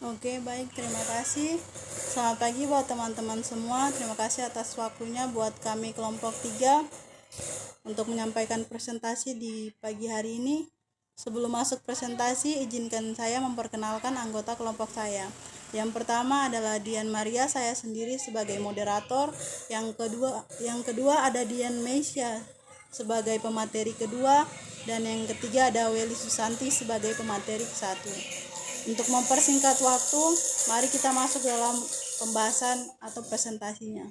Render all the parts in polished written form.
Oke, baik, terima kasih. Selamat pagi buat teman-teman semua. Terima kasih atas waktunya buat kami kelompok 3 untuk menyampaikan presentasi di pagi hari ini. Sebelum masuk presentasi, izinkan saya memperkenalkan anggota kelompok saya. Yang pertama adalah Dian Maria, saya sendiri sebagai moderator. Yang kedua ada Dian Meisya sebagai pemateri kedua, dan yang ketiga ada Weli Susanti sebagai pemateri ke-1. Untuk mempersingkat waktu, mari kita masuk dalam pembahasan atau presentasinya.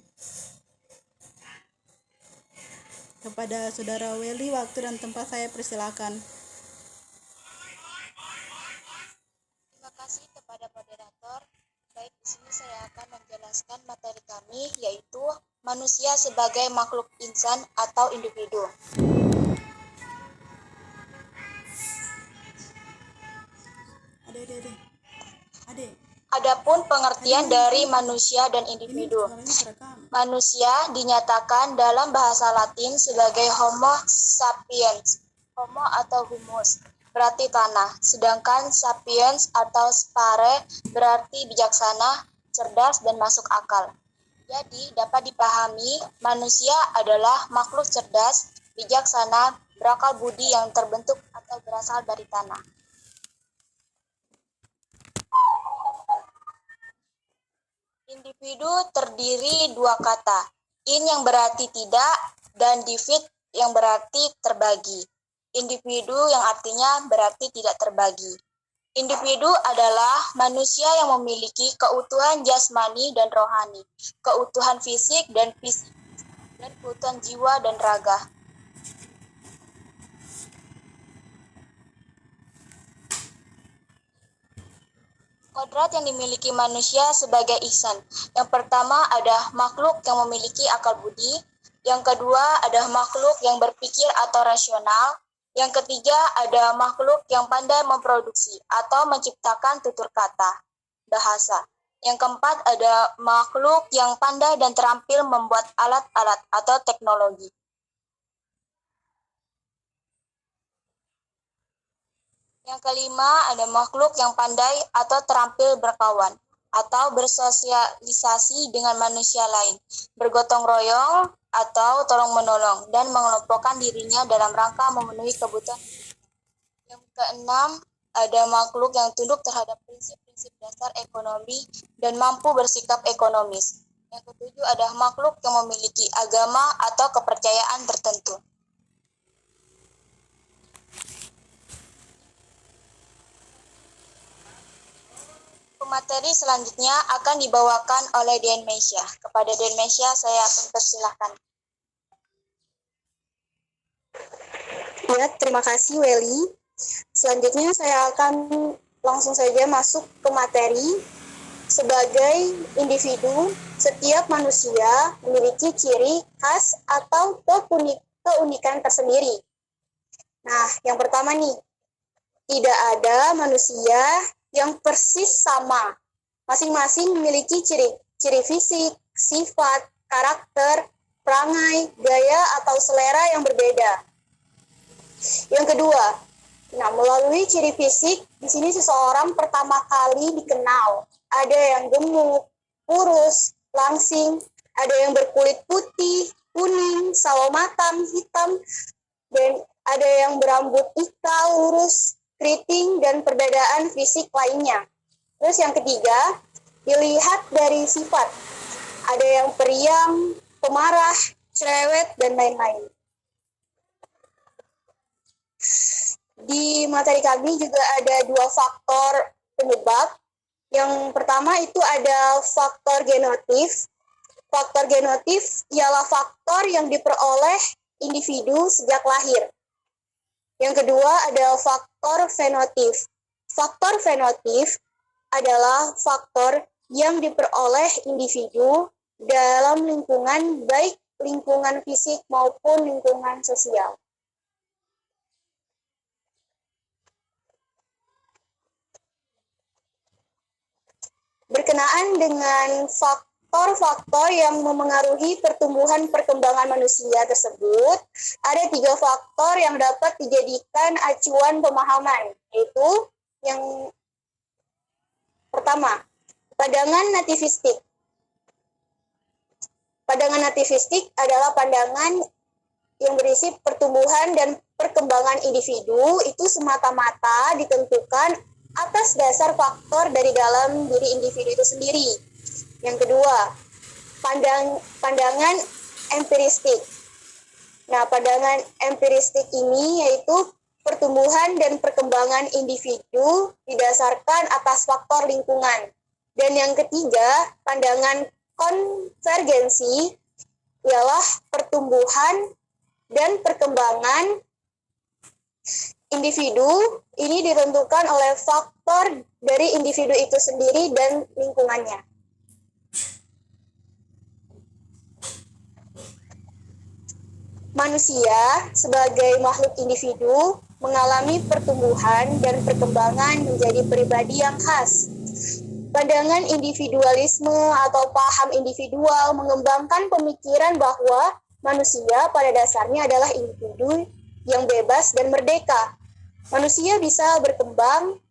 Kepada Saudara Weli, waktu dan tempat saya persilakan. Terima kasih kepada moderator. Baik, di sini saya akan menjelaskan materi kami, yaitu manusia sebagai makhluk insan atau individu. Adapun pengertian dari manusia dan individu. Manusia dinyatakan dalam bahasa Latin sebagai Homo sapiens, Homo atau humus berarti tanah, sedangkan sapiens atau spare berarti bijaksana, cerdas, dan masuk akal. Jadi dapat dipahami manusia adalah makhluk cerdas, bijaksana, berakal budi yang terbentuk atau berasal dari tanah. Individu terdiri dua kata, in yang berarti tidak dan divid yang berarti terbagi. Individu yang artinya berarti tidak terbagi. Individu adalah manusia yang memiliki keutuhan jasmani dan rohani, keutuhan fisik dan keutuhan jiwa dan raga. Kodrat yang dimiliki manusia sebagai ihsan. Yang pertama ada makhluk yang memiliki akal budi. Yang kedua ada makhluk yang berpikir atau rasional. Yang ketiga ada makhluk yang pandai memproduksi atau menciptakan tutur kata, bahasa. Yang keempat ada makhluk yang pandai dan terampil membuat alat-alat atau teknologi. Yang kelima, ada makhluk yang pandai atau terampil berkawan atau bersosialisasi dengan manusia lain, bergotong royong atau tolong-menolong, dan mengelompokkan dirinya dalam rangka memenuhi kebutuhan. Yang keenam, ada makhluk yang tunduk terhadap prinsip-prinsip dasar ekonomi dan mampu bersikap ekonomis. Yang ketujuh, ada makhluk yang memiliki agama atau kepercayaan tertentu. Pemateri selanjutnya akan dibawakan oleh Dian Meisya. Kepada Dian Meisya saya akan persilahkan. Ya, terima kasih Weli. Selanjutnya saya akan langsung saja masuk ke materi. Sebagai individu, setiap manusia memiliki ciri khas atau keunikan tersendiri. Nah, yang pertama nih, tidak ada manusia yang persis sama. Masing-masing memiliki ciri fisik, sifat, karakter, perangai, gaya, atau selera yang berbeda. Yang kedua, melalui ciri fisik, di sini seseorang pertama kali dikenal. Ada yang gemuk, kurus, langsing, ada yang berkulit putih, kuning, sawo matang, hitam, dan ada yang berambut ikal, lurus, keriting, dan perbedaan fisik lainnya. Terus yang ketiga, dilihat dari sifat. Ada yang periang, pemarah, cerewet, dan lain-lain. Di materi kami juga ada dua faktor penyebab. Yang pertama itu ada faktor genotif. Faktor genotif ialah faktor yang diperoleh individu sejak lahir. Yang kedua ada faktor fenotif. Faktor fenotif adalah faktor yang diperoleh individu dalam lingkungan, baik lingkungan fisik maupun lingkungan sosial. Berkenaan dengan faktor-faktor yang memengaruhi pertumbuhan perkembangan manusia tersebut, ada 3 faktor yang dapat dijadikan acuan pemahaman, yaitu yang Pertama, pandangan nativistik. Pandangan nativistik adalah pandangan yang berisi pertumbuhan dan perkembangan individu itu semata-mata ditentukan atas dasar faktor dari dalam diri individu itu sendiri. Yang kedua, pandangan empiristik. Nah, pandangan empiristik ini yaitu pertumbuhan dan perkembangan individu didasarkan atas faktor lingkungan. Dan yang ketiga, pandangan konvergensi ialah pertumbuhan dan perkembangan individu ini ditentukan oleh faktor dari individu itu sendiri dan lingkungannya. Manusia sebagai makhluk individu mengalami pertumbuhan dan perkembangan menjadi pribadi yang khas. Pandangan individualisme atau paham individual mengembangkan pemikiran bahwa manusia pada dasarnya adalah individu yang bebas dan merdeka. Manusia bisa berkembang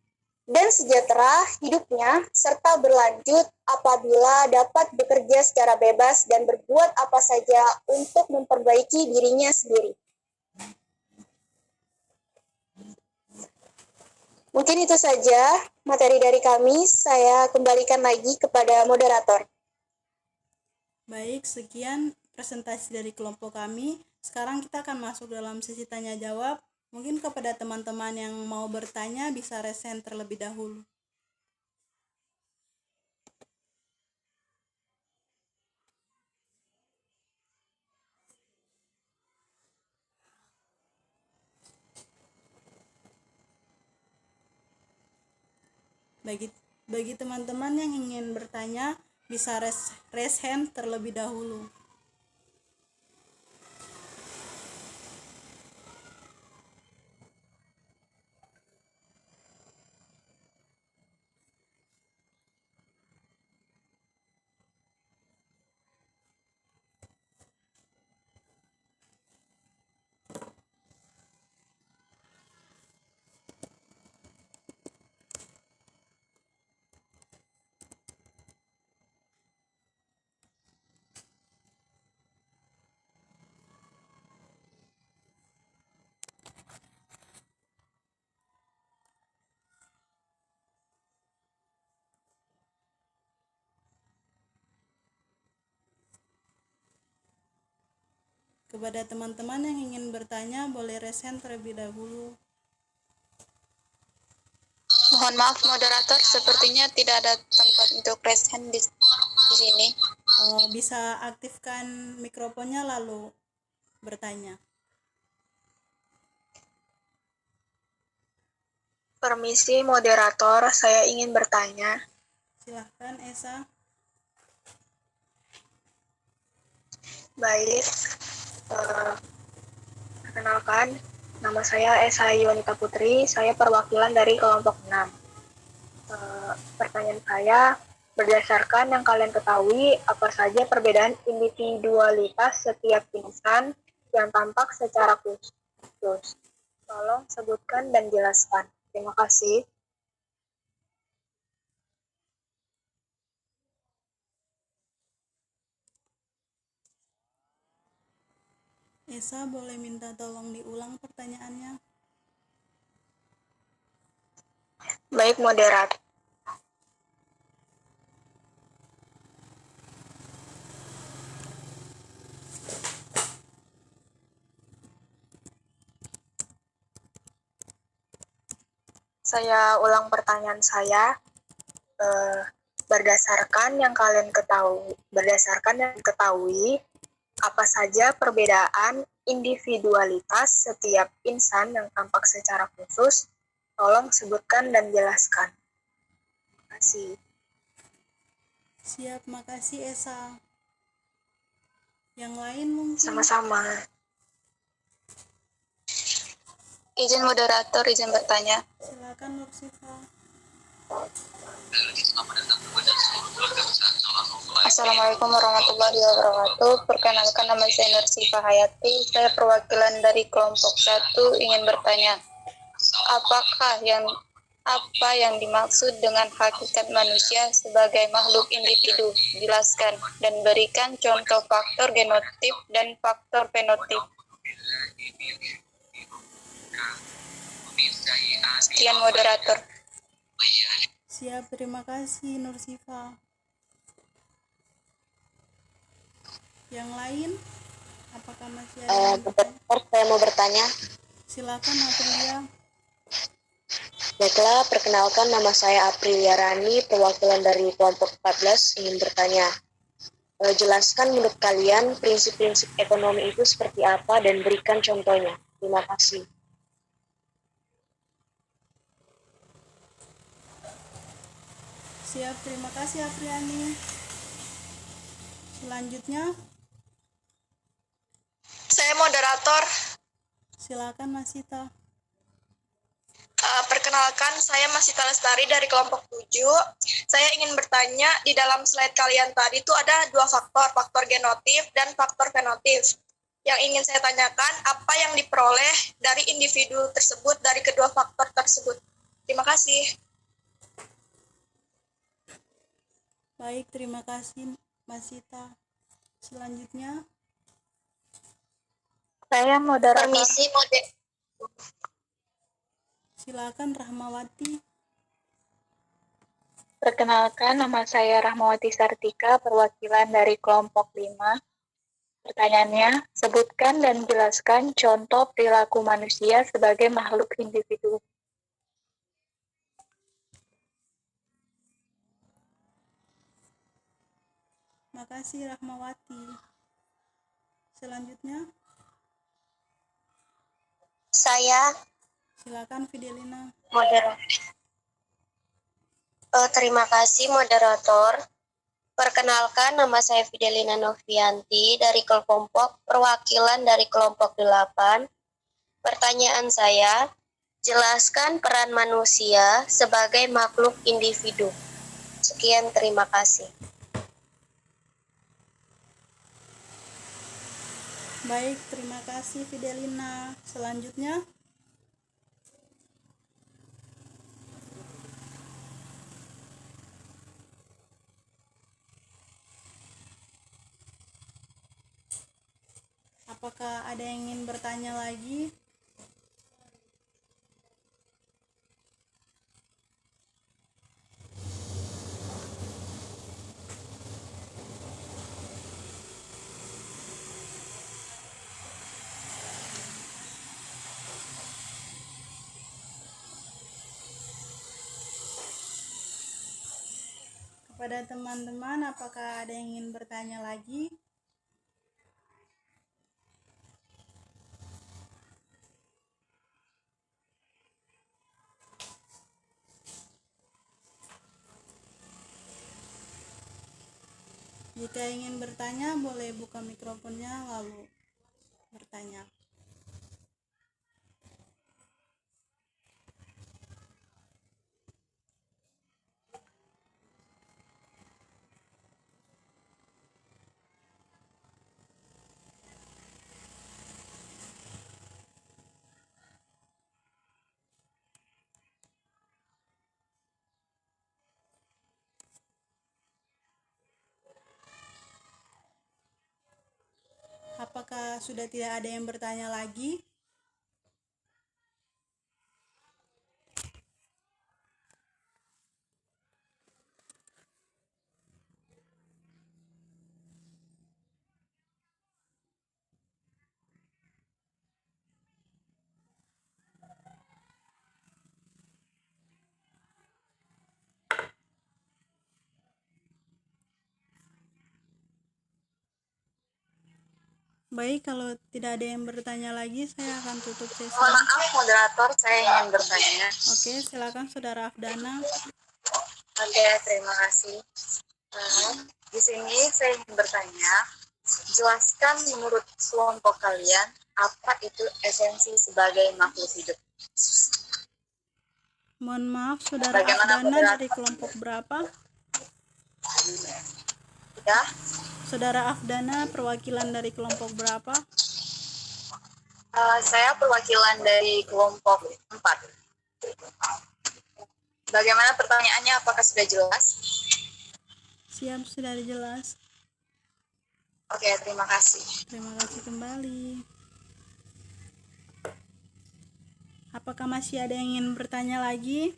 dan sejahtera hidupnya serta berlanjut apabila dapat bekerja secara bebas dan berbuat apa saja untuk memperbaiki dirinya sendiri. Mungkin itu saja materi dari kami. Saya kembalikan lagi kepada moderator. Baik, sekian presentasi dari kelompok kami. Sekarang kita akan masuk dalam sesi tanya jawab. Mungkin kepada teman-teman yang mau bertanya bisa raise hand terlebih dahulu. Bagi teman-teman yang ingin bertanya bisa raise hand terlebih dahulu. Kepada teman-teman yang ingin bertanya boleh raise hand terlebih dahulu. Mohon maaf moderator, sepertinya tidak ada tempat untuk raise hand di sini. Bisa aktifkan mikrofonnya lalu bertanya. Permisi moderator, saya ingin bertanya. Silahkan Esa. Baik, perkenalkan, nama saya Esa Yunita Putri, saya perwakilan dari kelompok 6. Pertanyaan saya, berdasarkan yang kalian ketahui, apa saja perbedaan individualitas setiap insan yang tampak secara khusus? Tolong sebutkan dan jelaskan. Terima kasih. Esa boleh minta tolong diulang pertanyaannya? Baik moderator. Saya ulang pertanyaan saya. Berdasarkan yang ketahui, apa saja perbedaan individualitas setiap insan yang tampak secara khusus? Tolong sebutkan dan jelaskan. Terima kasih. Siap, makasih Esa. Yang lain mungkin? Sama-sama. Izin moderator, izin bertanya. Silakan Nursifa. Assalamualaikum warahmatullahi wabarakatuh. Perkenalkan, nama saya Nursifa Hayati. Saya perwakilan dari kelompok 1 ingin bertanya, Apa yang dimaksud dengan hakikat manusia sebagai makhluk individu? Jelaskan dan berikan contoh faktor genotip dan faktor fenotip. Sekian moderator. Siap, terima kasih Nur Sifa. Yang lain, apakah masih ada yang bertanya? Saya mau bertanya. Silakan Aprilia. Baiklah, perkenalkan nama saya Aprilia Rani, perwakilan dari kelompok 14, ingin bertanya. Jelaskan menurut kalian prinsip-prinsip ekonomi itu seperti apa dan berikan contohnya. Terima kasih. Siap, terima kasih Apriani. Selanjutnya, Saya moderator. silakan Masita. Perkenalkan, saya Masita Lestari dari kelompok 7. Saya ingin bertanya, di dalam slide kalian tadi itu ada dua faktor genotif dan faktor fenotip. Yang ingin saya tanyakan, apa yang diperoleh dari individu tersebut dari kedua faktor tersebut? Terima kasih. Baik, terima kasih Masita. Selanjutnya, Saya moderator. Permisi, silakan Rahmawati. Perkenalkan, nama saya Rahmawati Sartika, perwakilan dari kelompok 5. Pertanyaannya, sebutkan dan jelaskan contoh perilaku manusia sebagai makhluk individu. Makasih Rahmawati. Selanjutnya, saya silakan Fidelina. moderator. Terima kasih moderator. Perkenalkan, nama saya Fidelina Novianti dari kelompok perwakilan dari kelompok 8. Pertanyaan saya, jelaskan peran manusia sebagai makhluk individu. Sekian, terima kasih. Baik, terima kasih Fidelina. Selanjutnya, apakah ada yang ingin bertanya lagi? Kepada teman-teman, apakah ada yang ingin bertanya lagi? Jika ingin bertanya, boleh buka mikrofonnya lalu bertanya. Apakah sudah tidak ada yang bertanya lagi? Baik, kalau tidak ada yang bertanya lagi, saya akan tutup sesi. Mohon maaf moderator, saya ingin bertanya. Oke, silakan Saudara Afdana. Oke, terima kasih. Di sini saya ingin bertanya, jelaskan menurut kelompok kalian apa itu esensi sebagai makhluk hidup. Mohon maaf, Saudara Bagaimana Afdana moderator? dari kelompok berapa? Ya, Saudara Afdana perwakilan dari kelompok berapa? saya perwakilan dari kelompok 4. Bagaimana pertanyaannya? Apakah sudah jelas? Siap, sudah jelas. Oke, terima kasih. Terima kasih kembali. Apakah masih ada yang ingin bertanya lagi?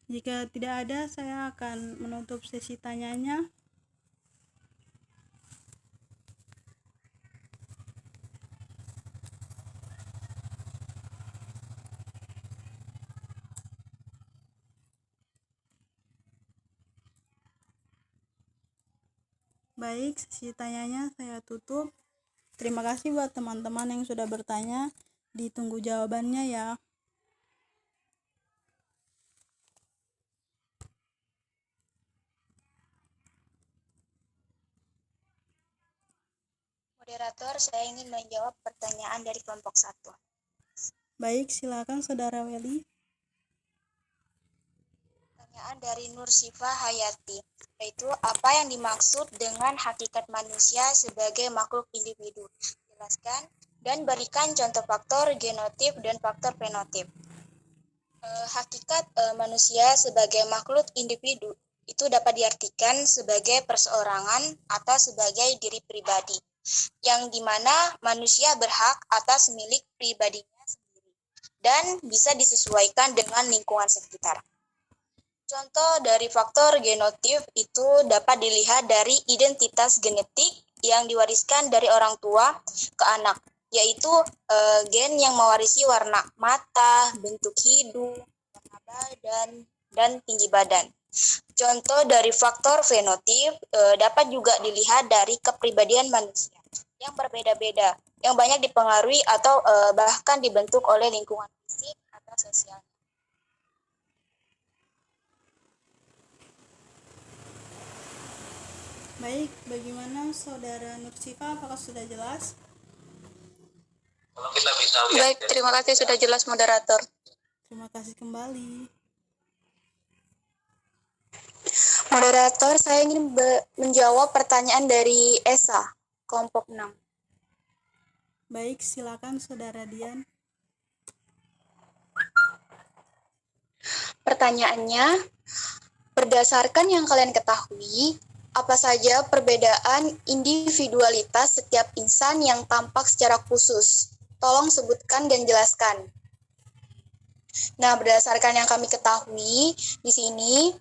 Jika tidak ada, saya akan menutup sesi tanyanya. Baik, sesi tanyanya saya tutup. Terima kasih buat teman-teman yang sudah bertanya. Ditunggu jawabannya ya. Moderator, saya ingin menjawab pertanyaan dari kelompok 1. Baik, silakan Saudara Weli. Pertanyaan dari Nur Syifa Hayati, yaitu apa yang dimaksud dengan hakikat manusia sebagai makhluk individu? Jelaskan dan berikan contoh faktor genotip dan faktor fenotip. Hakikat manusia sebagai makhluk individu itu dapat diartikan sebagai perseorangan atau sebagai diri pribadi, yang dimana manusia berhak atas milik pribadinya sendiri dan bisa disesuaikan dengan lingkungan sekitar. Contoh dari faktor genotip itu dapat dilihat dari identitas genetik yang diwariskan dari orang tua ke anak, yaitu gen yang mewarisi warna mata, bentuk hidung, warna badan, dan tinggi badan. Contoh dari faktor fenotip dapat juga dilihat dari kepribadian manusia yang berbeda-beda, yang banyak dipengaruhi atau bahkan dibentuk oleh lingkungan fisik atau sosial. Baik, bagaimana Saudara Nur Syifa? Apakah sudah jelas? Baik, terima kasih sudah jelas moderator. Terima kasih kembali. Moderator, saya ingin menjawab pertanyaan dari Esa, kelompok 6. Baik, silakan Saudara Dian. Pertanyaannya, berdasarkan yang kalian ketahui, apa saja perbedaan individualitas setiap insan yang tampak secara khusus? Tolong sebutkan dan jelaskan. Nah, berdasarkan yang kami ketahui, di sini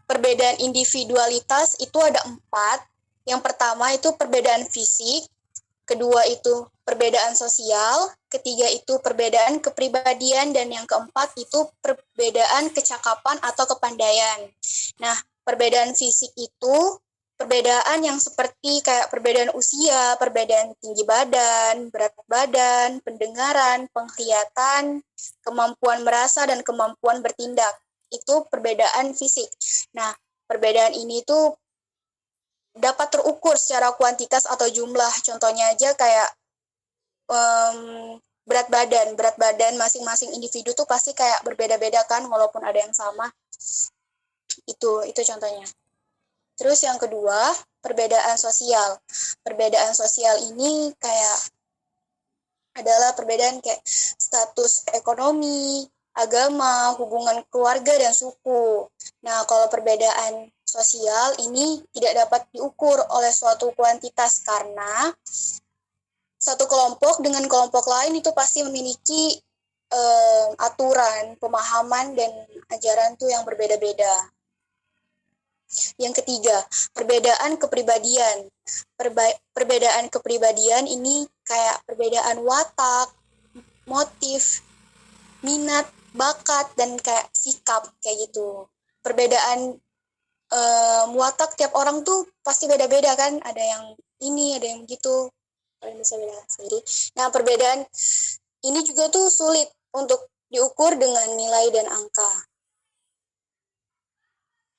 perbedaan individualitas itu ada 4. Yang pertama itu perbedaan fisik, kedua itu perbedaan sosial, ketiga itu perbedaan kepribadian, dan yang keempat itu perbedaan kecakapan atau kepandaian. Nah, perbedaan fisik itu perbedaan yang seperti kayak perbedaan usia, perbedaan tinggi badan, berat badan, pendengaran, penglihatan, kemampuan merasa, dan kemampuan bertindak. Itu perbedaan fisik. Nah, perbedaan ini tuh dapat terukur secara kuantitas atau jumlah. Contohnya aja kayak berat badan masing-masing individu tuh pasti kayak berbeda-beda kan, walaupun ada yang sama. Itu contohnya. Terus yang kedua, perbedaan sosial. Perbedaan sosial ini kayak adalah perbedaan kayak status ekonomi, agama, hubungan keluarga, dan suku. Nah, kalau perbedaan sosial ini tidak dapat diukur oleh suatu kuantitas karena satu kelompok dengan kelompok lain itu pasti memiliki aturan, pemahaman, dan ajaran tuh yang berbeda-beda. Yang ketiga, perbedaan kepribadian. Perbedaan kepribadian ini kayak perbedaan watak, motif, minat, bakat, dan kayak sikap kayak gitu. Perbedaan watak tiap orang tuh pasti beda-beda kan, ada yang ini, ada yang gitu. Kalian bisa beda sendiri. Nah, perbedaan ini juga tuh sulit untuk diukur dengan nilai dan angka.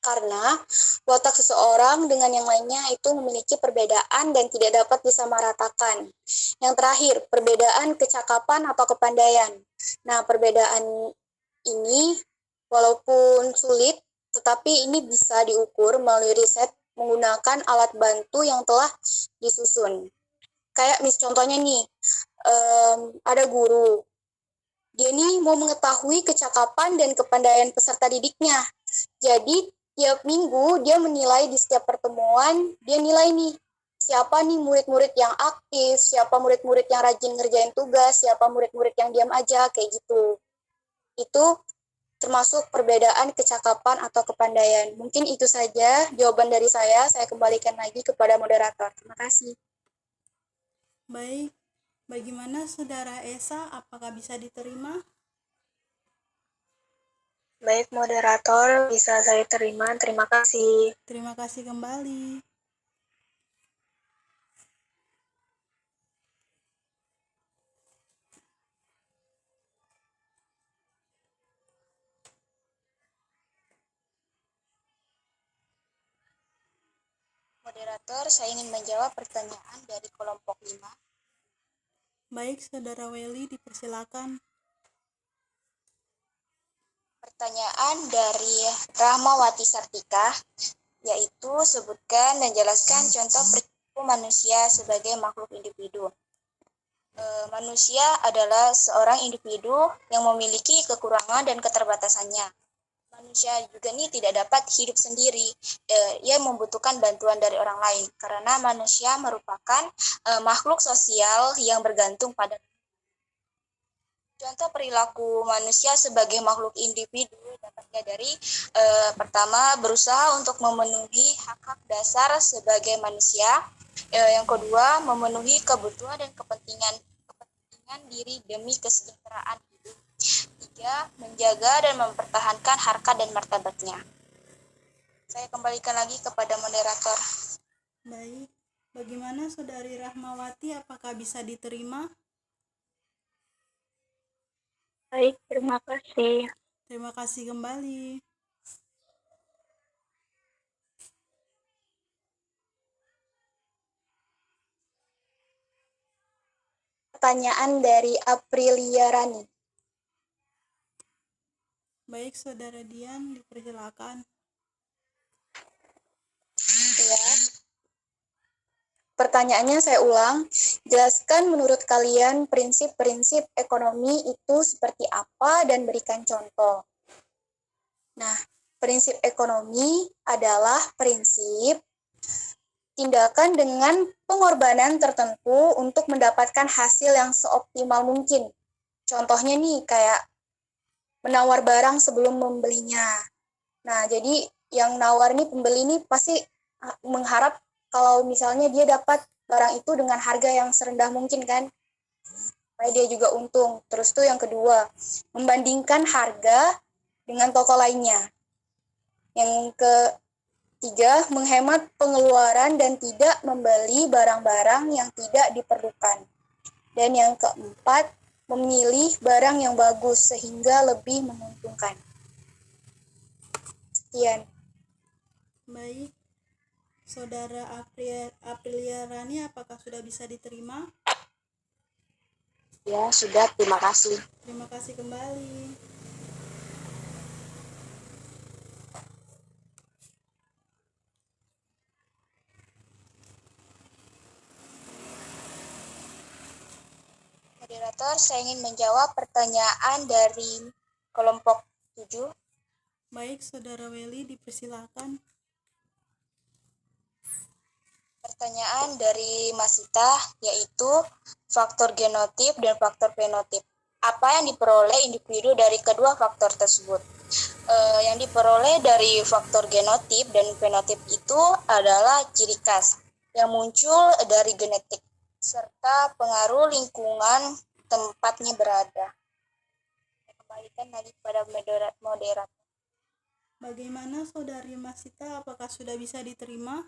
Karena watak seseorang dengan yang lainnya itu memiliki perbedaan dan tidak dapat disamaratakan. Yang terakhir, perbedaan kecakapan atau kepandaian. Nah, perbedaan ini walaupun sulit, tetapi ini bisa diukur melalui riset menggunakan alat bantu yang telah disusun. Kayak contohnya nih, ada guru. Dia nih mau mengetahui kecakapan dan kepandaian peserta didiknya. Jadi tiap minggu dia menilai di setiap pertemuan, dia nilai nih, siapa nih murid-murid yang aktif, siapa murid-murid yang rajin ngerjain tugas, siapa murid-murid yang diam aja, kayak gitu. Itu termasuk perbedaan kecakapan atau kepandaian. Mungkin itu saja jawaban dari saya kembalikan lagi kepada moderator. Terima kasih. Baik, bagaimana Saudara Esa, apakah bisa diterima? Baik, moderator, bisa saya terima. Terima kasih. Terima kasih kembali. Moderator, saya ingin menjawab pertanyaan dari kelompok 5. Baik, Saudara Welly, dipersilakan. Pertanyaan dari Rahmawati Sartika, yaitu sebutkan dan jelaskan contoh perilaku manusia sebagai makhluk individu. Manusia adalah seorang individu yang memiliki kekurangan dan keterbatasannya. Manusia juga ini tidak dapat hidup sendiri. Ia membutuhkan bantuan dari orang lain karena manusia merupakan makhluk sosial yang bergantung pada. Contoh perilaku manusia sebagai makhluk individu dapatnya dari pertama, berusaha untuk memenuhi hak-hak dasar sebagai manusia. Yang kedua, memenuhi kebutuhan dan kepentingan diri demi kesejahteraan hidup. 3, menjaga dan mempertahankan harkat dan martabatnya. Saya kembalikan lagi kepada moderator. Baik, bagaimana Saudari Rahmawati, apakah bisa diterima? Baik, terima kasih. Terima kasih kembali. Pertanyaan dari Aprilia Rani. Baik, Saudara Dian, dipersilakan. Ya. Pertanyaannya saya ulang. Jelaskan menurut kalian prinsip-prinsip ekonomi itu seperti apa dan berikan contoh. Nah, prinsip ekonomi adalah prinsip tindakan dengan pengorbanan tertentu untuk mendapatkan hasil yang seoptimal mungkin. Contohnya nih kayak menawar barang sebelum membelinya. Nah, jadi yang nawar nih pembeli ini pasti mengharap kalau misalnya dia dapat barang itu dengan harga yang serendah mungkin kan, supaya dia juga untung. Terus tuh yang kedua, membandingkan harga dengan toko lainnya. Yang ketiga, menghemat pengeluaran dan tidak membeli barang-barang yang tidak diperlukan. Dan yang keempat, memilih barang yang bagus sehingga lebih menguntungkan. Sekian. Baik, Saudara Aprilia Rani, apakah sudah bisa diterima? Ya, sudah. Terima kasih. Terima kasih kembali. Moderator, saya ingin menjawab pertanyaan dari kelompok 7. Baik, Saudara Welly, dipersilakan. Pertanyaan dari Masita, yaitu faktor genotip dan faktor fenotip. Apa yang diperoleh individu dari kedua faktor tersebut? Yang diperoleh dari faktor genotip dan fenotip itu adalah ciri khas yang muncul dari genetik serta pengaruh lingkungan tempatnya berada. Saya kembalikan lagi pada moderator. Bagaimana Saudari Masita, apakah sudah bisa diterima?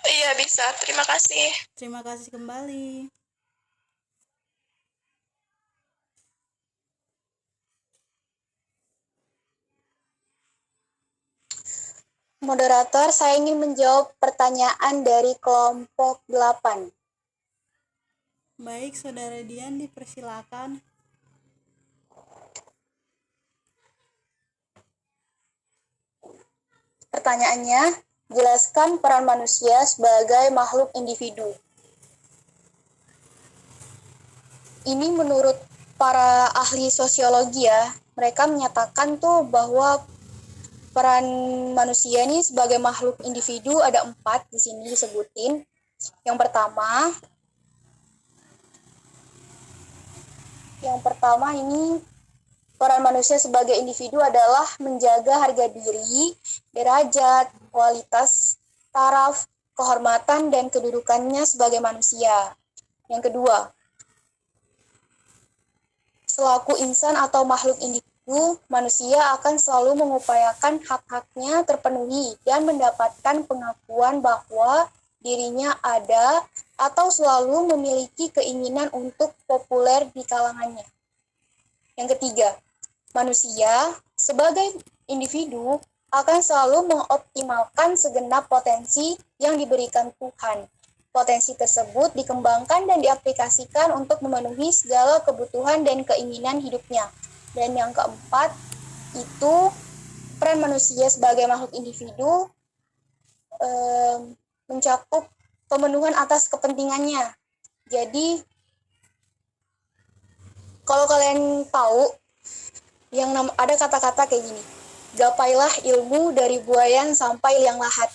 Iya, bisa. Terima kasih. Terima kasih kembali. Moderator, saya ingin menjawab pertanyaan dari kelompok 8. Baik, Saudara Dian, dipersilakan. Pertanyaannya, jelaskan peran manusia sebagai makhluk individu. Ini menurut para ahli sosiologi ya, mereka menyatakan tuh bahwa peran manusia ini sebagai makhluk individu ada 4 di sini disebutin. Yang pertama ini peran manusia sebagai individu adalah menjaga harga diri, derajat, kualitas, taraf, kehormatan, dan kedudukannya sebagai manusia. Yang kedua, selaku insan atau makhluk individu, manusia akan selalu mengupayakan hak-haknya terpenuhi dan mendapatkan pengakuan bahwa dirinya ada atau selalu memiliki keinginan untuk populer di kalangannya. Yang ketiga, manusia sebagai individu akan selalu mengoptimalkan segenap potensi yang diberikan Tuhan. Potensi tersebut dikembangkan dan diaplikasikan untuk memenuhi segala kebutuhan dan keinginan hidupnya. Dan yang keempat, itu peran manusia sebagai makhluk individu mencakup pemenuhan atas kepentingannya. Jadi, kalau kalian tahu, ada kata-kata kayak gini, gapailah ilmu dari buayan sampai liang lahat.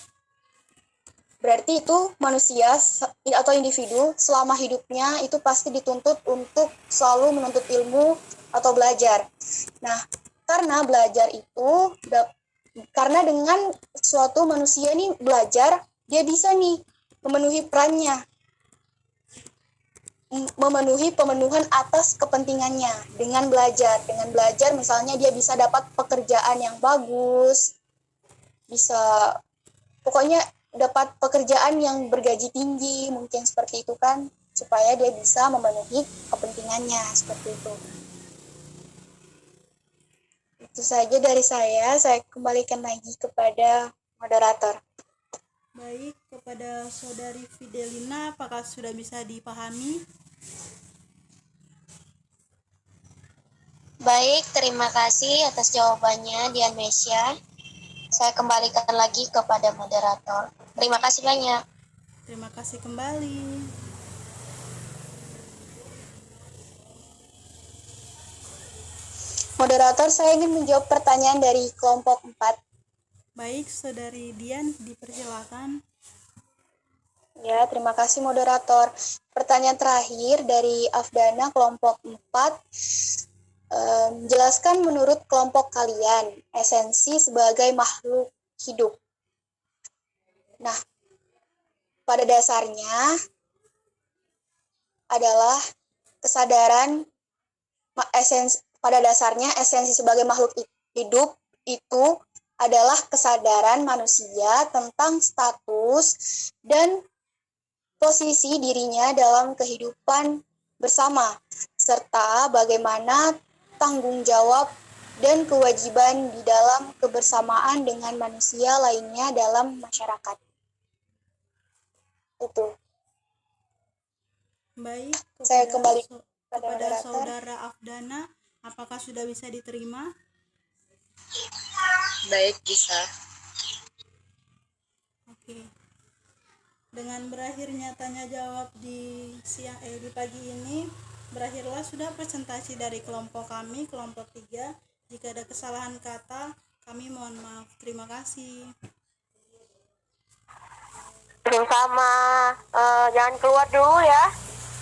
Berarti itu manusia atau individu selama hidupnya itu pasti dituntut untuk selalu menuntut ilmu atau belajar. Nah, karena belajar itu, karena dengan suatu manusia nih belajar, dia bisa nih memenuhi perannya, memenuhi pemenuhan atas kepentingannya dengan belajar. Dengan belajar misalnya dia bisa dapat pekerjaan yang bagus, bisa pokoknya dapat pekerjaan yang bergaji tinggi, mungkin seperti itu kan, supaya dia bisa memenuhi kepentingannya, seperti itu. Itu saja dari saya kembalikan lagi kepada moderator. Baik, kepada Saudari Fidelina, apakah sudah bisa dipahami? Baik, terima kasih atas jawabannya Dian Mesya. Saya kembalikan lagi kepada moderator. Terima kasih banyak. Terima kasih kembali. Moderator, saya ingin menjawab pertanyaan dari kelompok 4. Baik, Saudari Dian, dipersilakan. Ya, terima kasih moderator. Pertanyaan terakhir dari Afdana kelompok 4. Jelaskan menurut kelompok kalian esensi sebagai makhluk hidup. Nah, pada dasarnya adalah kesadaran esensi sebagai makhluk hidup itu adalah kesadaran manusia tentang status dan posisi dirinya dalam kehidupan bersama, serta bagaimana tanggung jawab dan kewajiban di dalam kebersamaan dengan manusia lainnya dalam masyarakat. Itu. Baik, Saya kembali kepada Saudara Afdana, apakah sudah bisa diterima? Baik, bisa. Oke. Dengan berakhirnya tanya jawab di pagi ini, berakhirlah sudah presentasi dari kelompok kami, kelompok 3. Jika ada kesalahan kata, kami mohon maaf. Terima kasih. Sama, jangan keluar dulu ya.